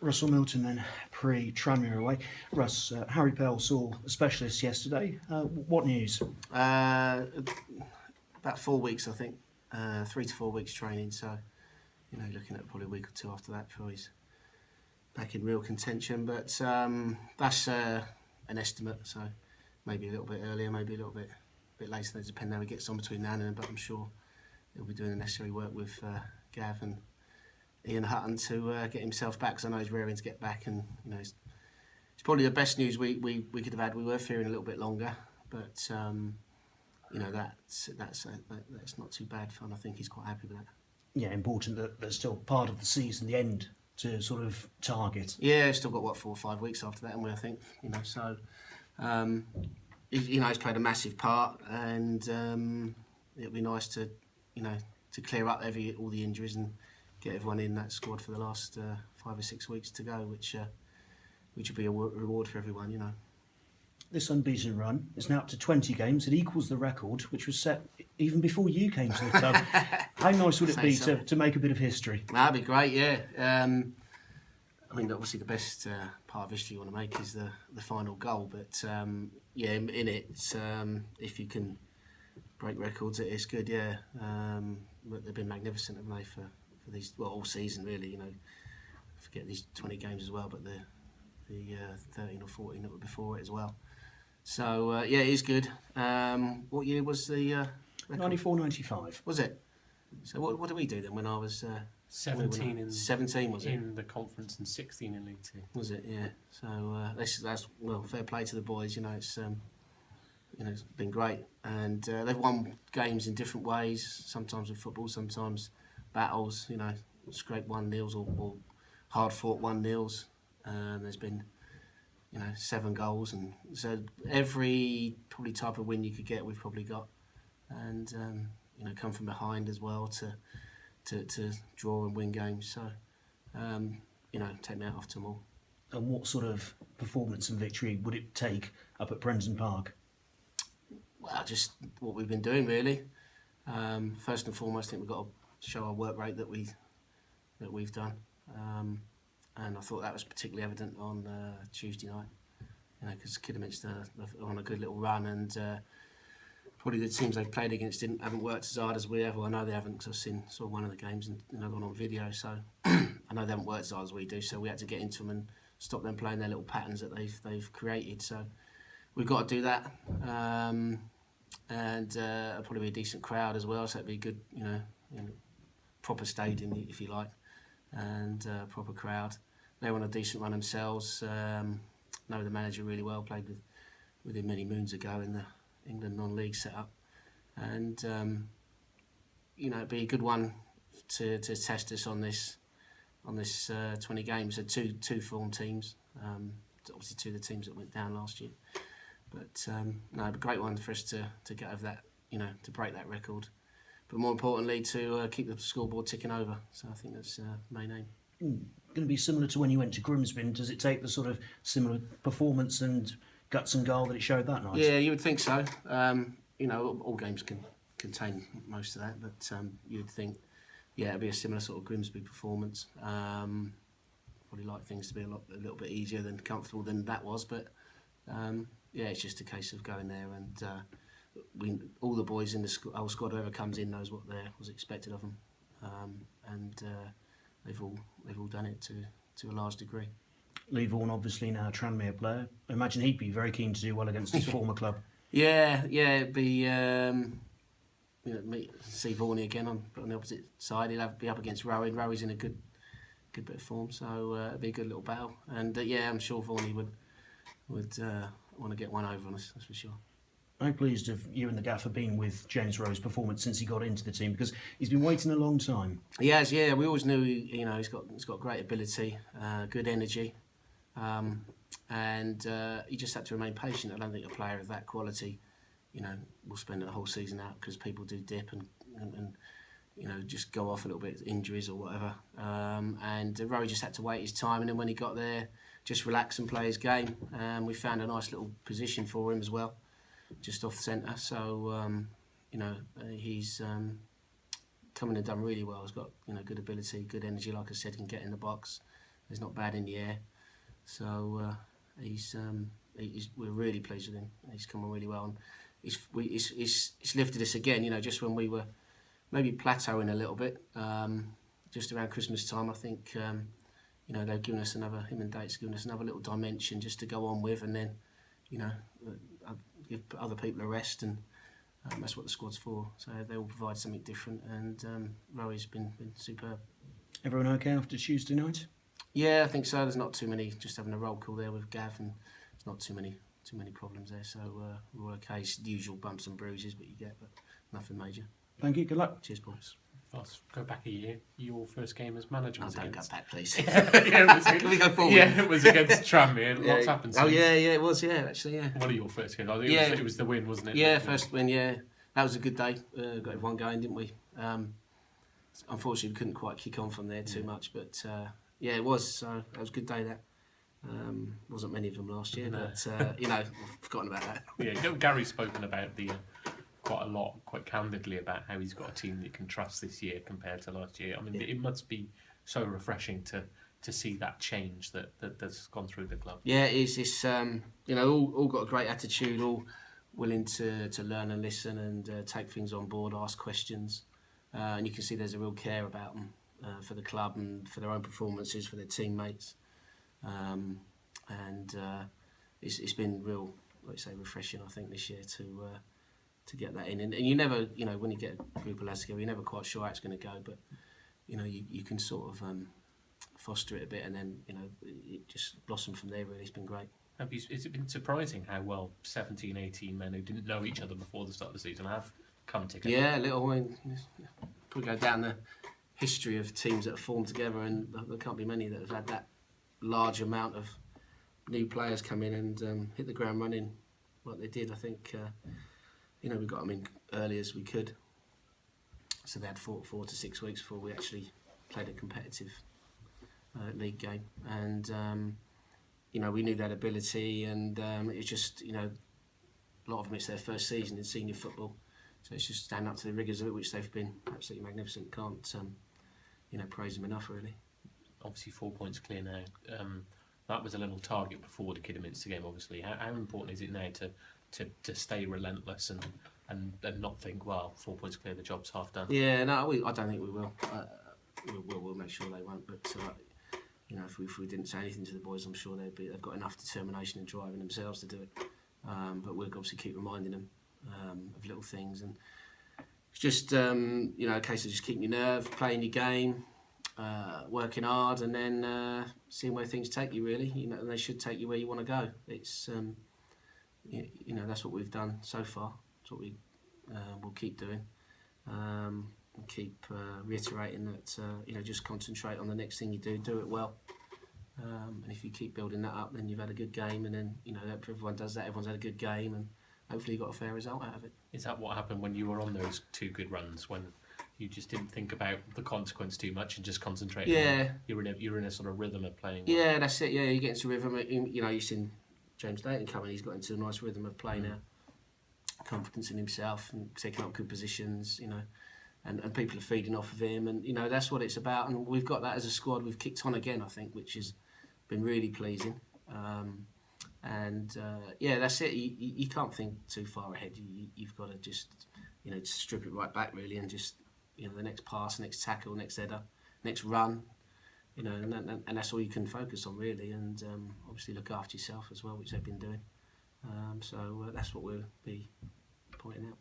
Russell Milton then pre-Tranmere away. Russ, Harry Pell saw a specialist yesterday. What news? Uh, about 4 weeks, I think. 3 to 4 weeks training. So, looking at probably a week or two after that before he's back in real contention. But that's an estimate. So maybe a little bit earlier, maybe a little bit later. Depending how he gets on between now and then. But I'm sure he'll be doing the necessary work with Gav and Ian Hutton to get himself back. Because I know he's raring to get back, and it's probably the best news we could have had. We were fearing a little bit longer, but that's not too bad fun. I think he's quite happy with that. Yeah, important that there's still part of the season, the end, to sort of target. Yeah, still got 4 or 5 weeks after that, and I think so. He's played a massive part, and it'll be nice to to clear up all the injuries and get everyone in that squad for the last 5 or 6 weeks to go, which will be a reward for everyone. This unbeaten run is now up to 20 games. It equals the record, which was set even before you came to the club. How nice would it be to make a bit of history? That'd be great, yeah. Obviously the best part of history you want to make is the final goal, but in it, if you can break records, it's good, yeah. But they've been magnificent, haven't they, for these, all season really, forget these 20 games as well, but the 13 or 14 that were before it as well. So, it is good. What year was the record? 94-95. Was it? So what did we do then when I was... 17 17 was it? In the conference and 16 in League Two. Was it? Yeah. So that's fair play to the boys. It's it's been great, and they've won games in different ways. Sometimes with football, sometimes battles. Scrape 1-0s or hard fought 1-0s. There's been 7 goals, and so every probably type of win you could get, we've probably got, and come from behind as well to draw and win games. So, take me out off to them all. And what sort of performance and victory would it take up at Prenton Park? Well, just what we've been doing really. First and foremost, I think we've got to show our work rate that we've done. And I thought that was particularly evident on Tuesday night. Because Kidderminster are on a good little run, and probably the teams they've played against haven't worked as hard as we have. Well, I know they haven't, because I've saw one of the games and gone on video. So I know they haven't worked as hard as we do. So we had to get into them and stop them playing their little patterns that they've created. So we've got to do that, and probably be a decent crowd as well. So it'd be a good, proper stadium if you like, and proper crowd. They're on a decent run themselves. Know the manager really well. Played with him many moons ago in the England non-league setup, and it'd be a good one to test us on this 20 games. So two form teams, obviously two of the teams that went down last year, but a great one for us to get over that, to break that record, but more importantly to keep the scoreboard ticking over. So I think that's the main aim. Going to be similar to when you went to Grimsby? Does it take the sort of similar performance and guts and goal that it showed that night? Yeah, you would think so. All games can contain most of that, but you'd think, it'd be a similar sort of Grimsby performance. Probably like things to be a little bit easier than comfortable than that was, but it's just a case of going there, and all the boys in the whole squad, whoever comes in, knows what was expected of them, and they've all done it to a large degree. Lee Vaughan, obviously now a Tranmere player. I imagine he'd be very keen to do well against his former club. Yeah, it'd be see Vaughan again on the opposite side. He'll be up against Rowan. Rowan's in a good bit of form, so it'd be a good little battle. And I'm sure Vaughan would want to get one over on us. That's for sure. How pleased have you and the gaffer been with James Rowe's performance since he got into the team? Because he's been waiting a long time. He has, yeah. We always knew, he's got great ability, good energy, and he just had to remain patient. I don't think a player of that quality, will spend the whole season out, because people do dip and just go off a little bit, injuries or whatever. And Rowe just had to wait his time, and then when he got there, just relax and play his game. We found a nice little position for him as well, just off centre. So he's come in and done really well. He's got good ability, good energy. Like I said, he can get in the box, He's not bad in the air. So we're really pleased with him. He's come on really well. And he's lifted us again, just when we were maybe plateauing a little bit. Just around Christmas time, I think, they've given us him and Date's given us another little dimension just to go on with, and then, give other people a rest, and that's what the squad's for. So they will provide something different, and Rowy's been superb. Everyone okay after Tuesday night? Yeah, I think so. There's not too many. Just having a roll call there with Gav, and there's not too many problems there. So we're all okay. It's the usual bumps and bruises, but you get, but nothing major. Thank you. Good luck. Cheers, boys. Let's go back a year. Your first game as manager was Don't go back, please. Can we go forward? Yeah, it was against Tranmere. Lots happened since. Oh, yeah, it was, actually, yeah. One of your first games. It was the win, wasn't it? Yeah, first win, yeah. That was a good day. Got everyone going, didn't we? Unfortunately, we couldn't quite kick on from there too much, but it was. So that was a good day, that. Wasn't many of them last year, but, I've forgotten about that. Yeah, Gary's spoken about quite candidly about how he's got a team that you can trust this year compared to last year. I mean, it must be so refreshing to see that change that's gone through the club. Yeah, it is. It's all got a great attitude, all willing to learn and listen and take things on board, ask questions, and you can see there's a real care about them for the club and for their own performances, for their teammates, and it's been real, like you say, refreshing. I think this year to get that in, and you never, when you get a group of lads together, you're never quite sure how it's going to go, but you can sort of foster it a bit, and then it just blossomed from there. Really, it's been great. Has it been surprising how well 17, 18 men who didn't know each other before the start of the season have come together? Yeah, a little. I mean, could go down the history of teams that have formed together, and there can't be many that have had that large amount of new players come in and hit the ground running like they did. I think. We got them in early as we could, so they had 4 to 6 weeks before we actually played a competitive league game, and we knew that ability, and it was just a lot of them, it's their first season in senior football, so it's just stand up to the rigours of it, which they've been absolutely magnificent. Can't praise them enough, really. Obviously 4 points clear now. That was a little target before the Kidderminster game, obviously. How important is it now to stay relentless and not think, well, 4 points clear, the job's half done? Yeah, no, I don't think we will. We'll make sure they won't. But if we didn't say anything to the boys, I'm sure they've got enough determination and drive in themselves to do it. But we'll obviously keep reminding them of little things, and it's just a case of just keeping your nerve, playing your game, working hard, and then seeing where things take you. Really, and they should take you where you want to go. It's that's what we've done so far. That's what we will keep doing. We'll keep reiterating that just concentrate on the next thing you do it well. And if you keep building that up, then you've had a good game, and then if everyone does that, everyone's had a good game, and hopefully you got a fair result out of it. Is that what happened when you were on those 2 good runs, when you just didn't think about the consequence too much and just concentrated? Yeah, you're in a sort of rhythm of playing well. Yeah, that's it. Yeah, you get into rhythm. You've seen James Dayton coming. He's got into a nice rhythm of play now. Confidence in himself and taking up good positions. And people are feeding off of him, and that's what it's about. And we've got that as a squad. We've kicked on again, I think, which has been really pleasing. That's it. You can't think too far ahead. You've got to just strip it right back, really, and just the next pass, next tackle, next header, next run. And that's all you can focus on, really, and obviously look after yourself as well, which they've been doing. So that's what we'll be pointing out.